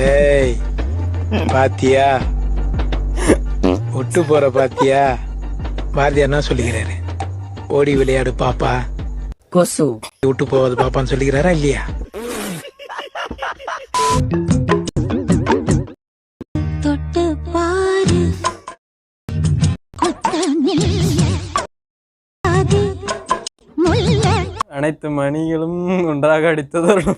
ஏய் பாத்தியா ஒட்டு போற பாத்தியா? பாரதியார் என்ன சொல்லுகிறாரு? ஓடி விளையாடு பாப்பா, கொசு விட்டு போவது பாப்பான்னு சொல்லுகிறாரா இல்லையா? தொட்டு பாரு அனைத்து மணிகளும் ஒன்றாக அடித்ததோடு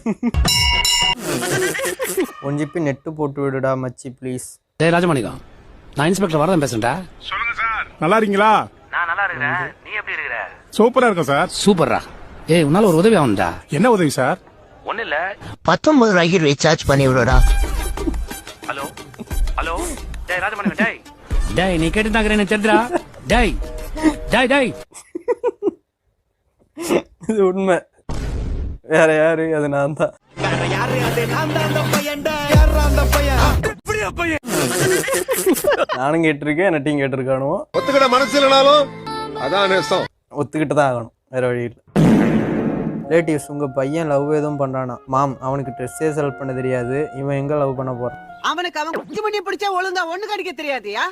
ஒஞ்சிப்பி நெட்டு போட்டு விடுடா மச்சி ப்ளீஸ். டேய் ராஜமாணிக்கம், நான் இன்ஸ்பெக்டர் வரதன் பேசுறேன்டா. சொல்லுங்க சார். நல்லா இருக்கீங்களா? நான் நல்லா இருக்கிறேன். நீ எப்படி இருக்கிற? சூப்பரா இருக்கும் சார். சூப்பர்ரா. ஏய் உன்னால ஒரு உதவி ஆகும்டா. என்ன உதவி சார்? ஒண்ணு இல்ல. 19 ரூபாய்க்கு ரீசார்ஜ் பண்ணி விடுடா. Hello hello. டேய் ராஜமாணிக்கம், டேய் டேய் நீ கேட்டுதாங்கற என்ன தெரியுதா? டேய் டேய் டேய் இது உண்மை. வேற யாரு? அது நான் தான். நானும் கேட்டிருக்கேன், நட்டியும் கேட்டிருக்கானுவோ. ஒத்துக்கிட மனசு இல்லனாலும் அதான் நேசம். ஒத்துக்கிட்டு தான் ஆகணும், வேற வழி இல்லை. ரிலேட்டிவ்ஸ், உங்க பையன் லவ் எதுவும் பண்றானா? மாம், அவனுக்கு ட்ரெஸ்ஸே செலக்ட் பண்ண தெரியாது, இவன் எங்க லவ் பண்ண போறான்? அவனுக்கு அவன் குச்சி பண்ணி பிடிச்சா ஒழுங்கா ஒண்ணு கடிக்க தெரியாதியா?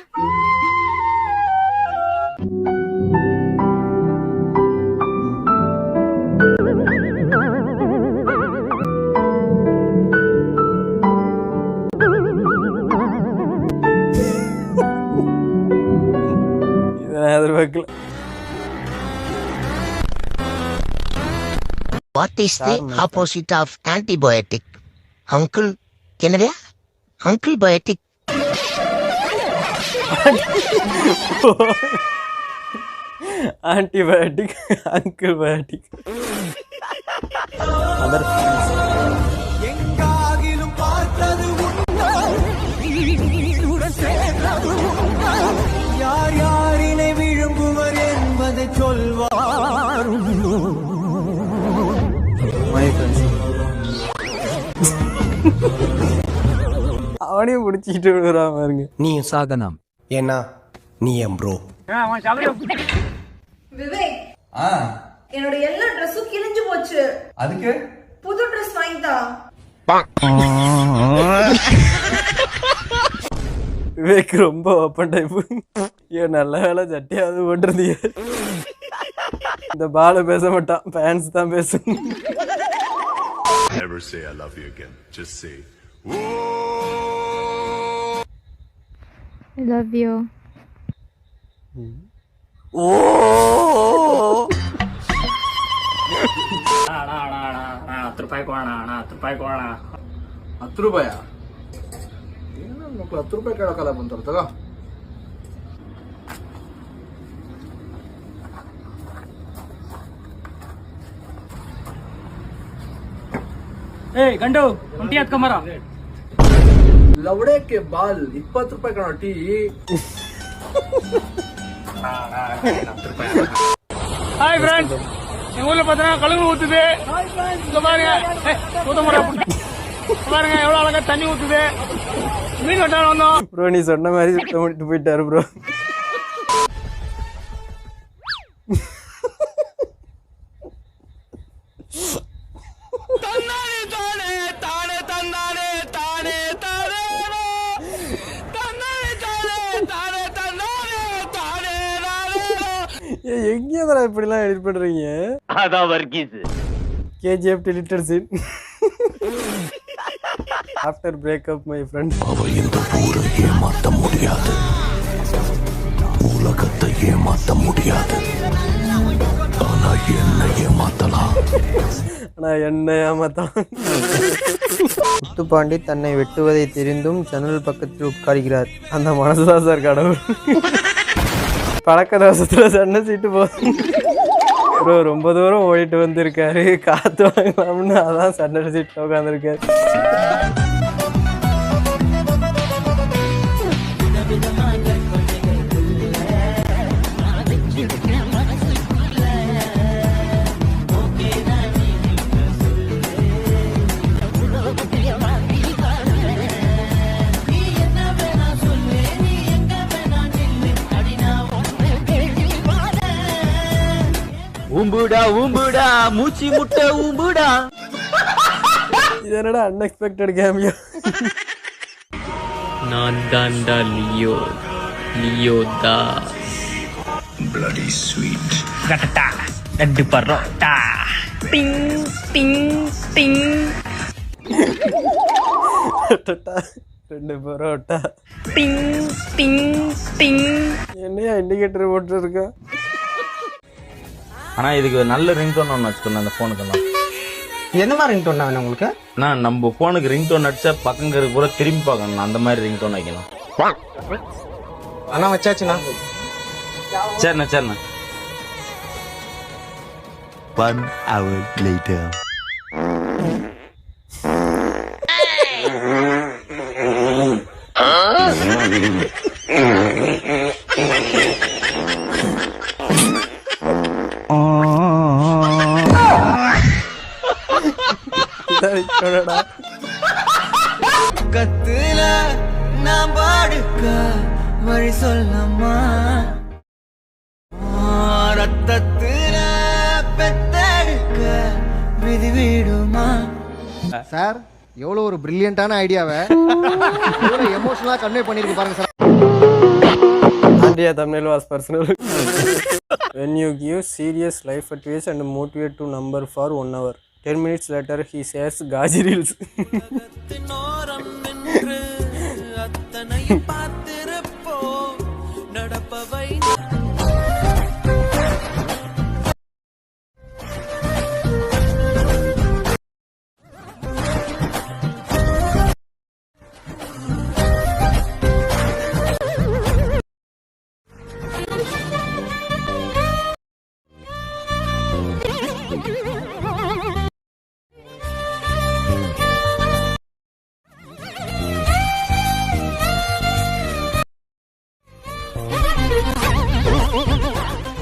எதிர்பார்க்கல. What is the opposite of antibiotic? Uncle, என்னது? Uncle biotic. Antibiotic, uncle biotic. யார் யாரினை விழுங்குவர் என்பதை சொல்வார். அவனையும் பிடிச்சிட்டு விடுறான் பாருங்க. நீ சாகனம். ஏன்னா நீ என் ப்ரோ. விவேக், என்னோட எல்லா ட்ரெஸ்ஸும் கிழிஞ்சு போச்சு. அதுக்கு புது ட்ரெஸ் வாங்கிட்டா. விவேக் ரொம்ப ஓப்பன் டைப்பு. ஏன் நல்ல வேலை சட்டியாவது போட்டிருந்தீங்க. இந்த பால பேச மாட்டான், பேன்ஸ் தான் பேசும். Never say I love you again. Just say I love you. ₹10 ₹10 ಕೇಳಕಲ್ಲ ಬಂತಾರ ತಗೋ. ಏಯ್ ಗಂಡು ಒಂಟಿ ಹತ್ಕೊಂಬರ. ಲವಡಕ್ಕೆ ಬಾಲ್ ₹20 ಕಣ ಟೀ. ஹாய் ஃப்ரெண்ட், எங்க ஊர்ல பாத்தீங்கன்னா கழுகு ஊத்துது. இங்க பாருங்க, ஊத்தமுறை பாருங்க எவ்வளவு அழகா தண்ணி ஊத்துது. மீன் வெட்டான வந்தோம். ப்ரோ நீ சொன்ன மாதிரி சுத்தம் பண்ணிட்டு போயிட்டாரு ப்ரோ. எங்கேயாதான் இப்படிலாம் எடிட் பண்றீங்க? அதான் Varghese. KGF deleted scene. After breakup my friend. அவ இந்த ஊரை ஏமாத்த முடியாது, உலகத்தை ஏமாத்த முடியாது, ஆனா என்ன ஏமாத்தலாம். ஆனா என்ன ஏமாத்தான். முத்துப்பாண்டி தன்னை வெட்டுவதை தெரிந்தும் ஜன்னல் பக்கத்தில் உட்கார்கிறார். அந்த மனசுதான் சார் கடவுள். பழக்க தோசத்துல சண்டை சீட்டு போதும். ப்ரோ ரொம்ப தூரம் ஓடிட்டு வந்திருக்காரு, காத்து வாங்கலாம்னு அதான் சண்டை சீட்டு உட்காந்துருக்காரு. ஊம்புடா ஊம்புடா மூச்சி முட்டை ஊம்புடா. இது என்னடா அன்எக்ஸ்பெக்டட் கேமியோ. நான் தாண்டா Leo Leo Das. bloody sweet. கட்டடா ரெண்டு பரோட்டா டிங் டிங் டிங். ரெண்டு பரோட்டா டிங் டிங் டிங். என்னையா இண்டிகேட்டர் போட்டு இருக்க? ஆனா இதுக்கு நல்ல ரிங்டோன் ஒன்று வச்சுக்கணும் அந்த ஃபோனுக்கெல்லாம். என்ன மாதிரி ரிங்டோன் வேணும் உங்களுக்கு? நான் நம்ம ஃபோனுக்கு ரிங்டோன் அடிச்சா பக்கங்க கூட திரும்பி பார்க்கணும், அந்த மாதிரி ரிங்டோன் வைக்கணும். அண்ணா வச்சாச்சுண்ணா. சரிண்ணா சரிண்ணா. 1 hour later. கத்துல நான் பாடுக்க வழி சொல்லம்மா, ரத்தத்துல பெத்தெடுக்க விதி விடுமா. சார் எவ்வளவு ஒரு பிரில்லியண்டான ஐடியாவை எவ்வளவு எமோஷனலா கன்வே பண்ணிருக்கு பாருங்க sir. India thumbnail was personal. When you give serious life advice and motivate to number for 1 hour, 10 minutes later he says Gaji Reels.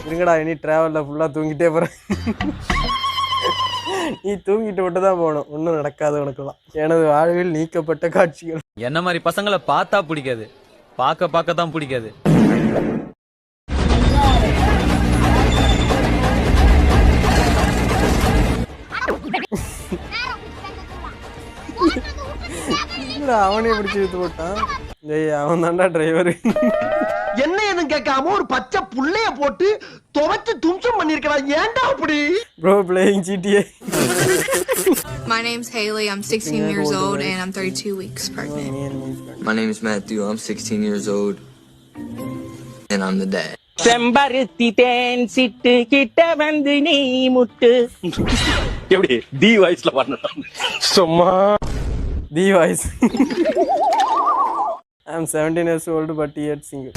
இருங்கடா இனி டிராவலில் ஃபுல்லாக தூங்கிட்டே போகிறேன். நீ தூங்கிட்டு மட்டும் தான் போகணும், ஒன்றும் நடக்காது உனக்குலாம். எனது வாழ்வில் நீக்கப்பட்ட காட்சிகள். என்ன மாதிரி பசங்களை பார்த்தா பிடிக்காது, பார்க்க தான் பிடிக்காது. அவனே பிடிச்சி வித்து போட்டான். ஏய் அவன் தான்டா டிரைவர். என்ன எதுவும் கேட்காம ஒரு பச்சை புள்ளைய போட்டு துவைச்சு தும்சம் பண்ணிருக்கலாம். ஏன்டா அப்படி? Bro playing GTA. My name's Haley. I'm 16 years old and I'm 32 weeks pregnant. My name is Matthew. I'm 16 years old and I'm the dad. செம்பருத்தி தேன் சிட்டு கிட்ட வந்து நீ முட்டு. எப்படி தி வாய்ஸ்ல பண்ணலாம் சும்மா தி voice. I am 17 years old but yet single.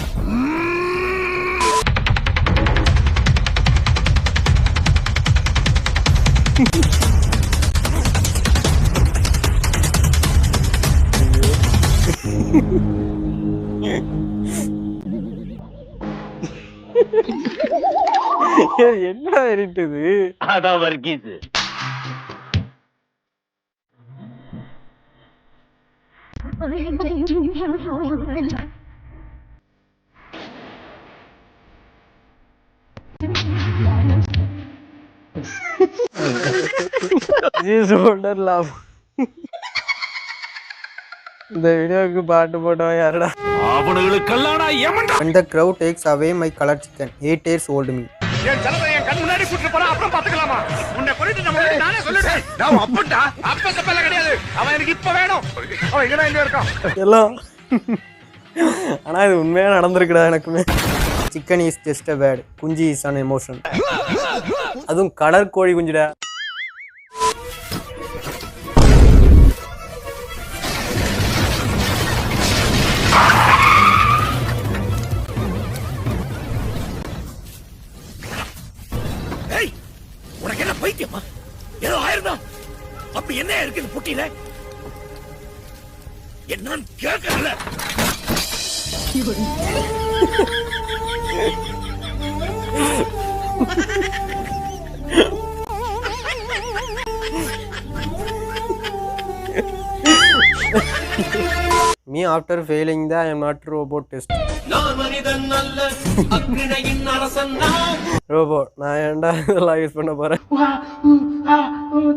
என்னடா இருட்டுது? அதான் வர்க்கீஸ். இந்த வீடியோக்கு பாட்டு போட்டவன் யாருடா? அவனுங்களுக்கெல்லாம் ஏமண்டா. When the crowd takes away my color chicken, 8 years old me. என் ஜனதை என் கண் முன்னாடி கூட்டிட்டு போறா, அப்புறம் பாத்துக்கலாமா? உன்னை கொல்லிட்டு நம்ம நானே சொல்லிட்டேன். நான் அப்படா அப்ப தப்பல கிடையாது. அவன் எனக்கு இப்ப வேணும். அவன் எங்க இருக்கான்? எல்லாம் ஆனா இது உண்மையா நடந்திருக்குடா எனக்குமே. Chicken is just a word, குஞ்சு இஸ் an emotion. அதுவும் கலர் கோழி குஞ்சுடா. உனக்கு என்ன பைத்தியமா? ஏதோ ஆயிருந்தா அப்படி என்ன இருக்குது புட்டியில? என்னன்னு கேட்கல. Me after failing the I am not robot test. நான் மனிதன் அல்ல, அக்னியின் அரசன் நான். ரோபோட் நான் ஏன்டா இதெல்லாம் யூஸ் பண்ண போறேன்?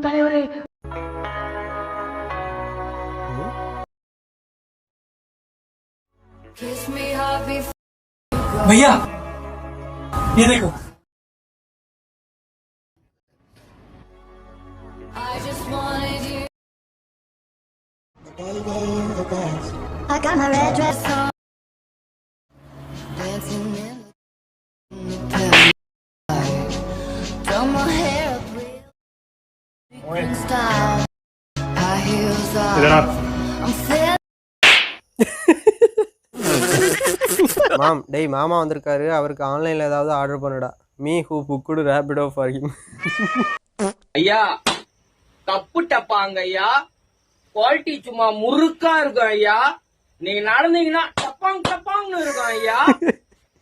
தலைவரே भैया ये देखो I got my red dress on. Done my hair up real style. High heels on. I'm feeling. மாம் டேய் மாமா வந்திருக்காரு, அவருக்கு ஆன்லைன்ல ஏதாவது ஆர்டர் பண்ணுடா. Me who book Rapido for him. ஐயா தப்பு டப்பாங்க ஐயா, குவாலிட்டி சும்மா முறுக்கா இருக்கும் ஐயா. நீங்க நடந்தீங்கன்னா டப்பாங் டப்பாங்னு இருக்கும் ஐயா.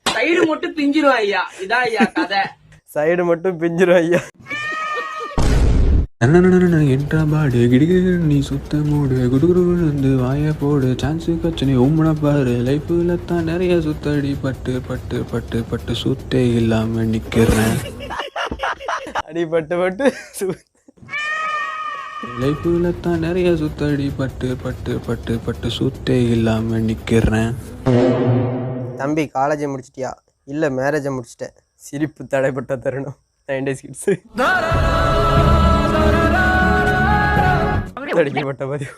சைடு மட்டும் பிஞ்சிரும் ஐயா. இதான் ஐயா கதை. சைடு மட்டும் பிஞ்சிரும் ஐயா. பாடு கிடிகிடு நீ சுத்த மூடு குடுகுடு வந்து வாய போடு சான்ஸு கச்சனை உம்மனை பாரு லைஃப்ல தான் நிறைய சுத்தடி பட்டு பட்டு பட்டு பட்டு சுத்தே இல்லாம நிக்கிறேன். அடி பட்டு பட்டு லைஃப்ல தான் நிறைய சுத்தடி பட்டு பட்டு பட்டு பட்டு சுத்தே இல்லாம நிக்கிறேன். தம்பி காலேஜை முடிச்சிட்டியா? இல்லை மேரேஜை முடிச்சிட்டேன். சிரிப்பு தடைப்பட்ட தருணம். 90s கிட்ஸ் அடிக்கப்பட்ட பதிவு.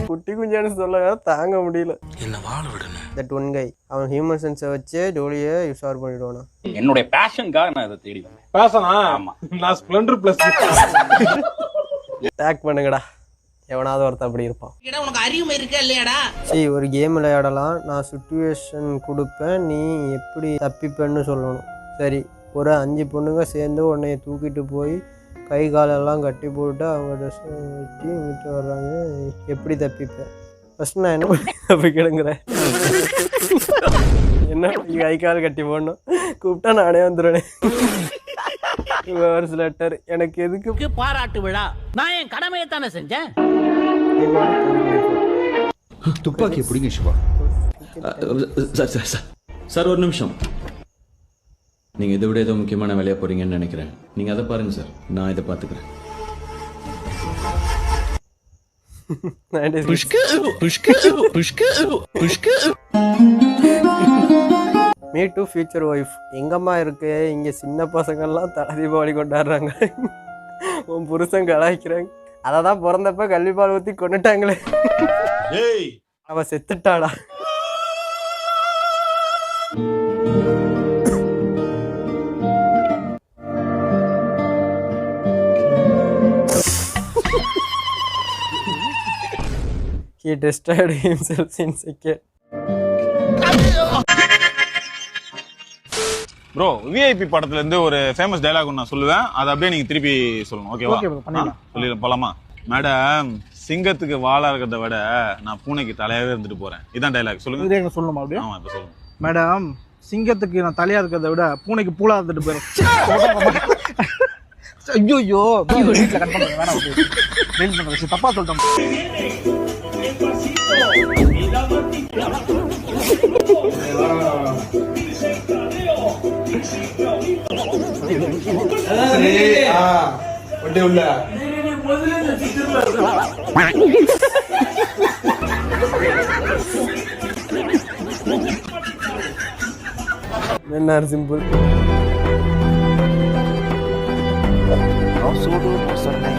குட்டி குஞ்சானு சொல்ல தாங்க முடியல. என்ன வாழ விடணும். தட் ஒன் கை அவன் ஹியூமன் சென்ஸை வச்சு டோலியை யூஸ் ஆர் பண்ணிடுவானா. என்னுடைய பேஷனுக்காக நான் இதை தேடி வந்தேன். பேசனா நான் ஸ்ப்ளெண்டர் பிளஸ் டேக் பண்ணுங்கடா, எவனாவது ஒருத்தன் அப்படி இருப்பான். உனக்கு அறிவு இருக்கா இல்லையாடா? சரி ஒரு கேம் விளையாடலாம். நான் சுச்சுவேஷன் கொடுப்பேன், நீ எப்படி தப்பிப்பேன்னு சொல்லணும். சரி ஒரு 5 பொண்ணுங்க சேர்ந்து உன்னைய தூக்கிட்டு போய் கை காலெல்லாம் கட்டி போட்டு அவங்க ட்ரெஸ் வச்சு இங்கிட்டு வர்றாங்க, எப்படி தப்பிப்பேன்? ஃபஸ்ட் நான் என்ன பண்ணி தப்பிக்கிடுங்கிறேன். என்ன கை கால் கட்டி போடணும், கூப்பிட்டா நானே வந்துடுவேன். லெட்டர் எனக்கு எதுக்கு பாராட்டு விழா? நான் என் கடமையை தானே செஞ்சேன். துப்பாக்கி பிடிங்க சிவா. சார் ஒரு நிமிஷம். நீங்கள் இதை விட ஏதோ முக்கியமான வேலையாக போகிறீங்கன்னு நினைக்கிறேன். நீங்கள் அதை பாருங்கள் சார், நான் இதை பார்த்துக்கிறேன். Me to future wife. எங்கம்மா இருக்கு? இங்கே சின்ன பசங்கள்லாம் தலை தீபாவளி கொண்டாடுறாங்க, உன் புருஷன் கலாய்க்கிறாங்க. அதை தான் பிறந்தப்ப கல்விப்பால் ஊற்றி கொண்டுட்டாங்களே. அவ செத்துட்டாளா? He destroyed himself in second. Bro VIP படத்துல இருந்து ஒரு ஃபேமஸ் டயலாக் நான் சொல்லுவேன், அதை அப்படியே நீங்க திருப்பி சொல்லணும். ஓகேவா? சொல்லிடலாம் போலாமா? மேடம் சிங்கத்துக்கு வாழா இருக்கிறத விட நான் பூனைக்கு தலையாவே இருந்துட்டு போறேன். இதான் டயலாக். சொல்லுங்க. சொல்லணுமா அப்படியே? ஆமா இப்ப சொல்லுங்க. மேடம் சிங்கத்துக்கு நான் தலையா இருக்கிறத விட பூனைக்கு பூலா இருந்துட்டு போறேன். ஐயோ வீட்டுல கட் பண்ணுங்க, வேணாம் தப்பா சொல்லிட்டோம். உள்ள என்ன simple. No sudo, no sornei.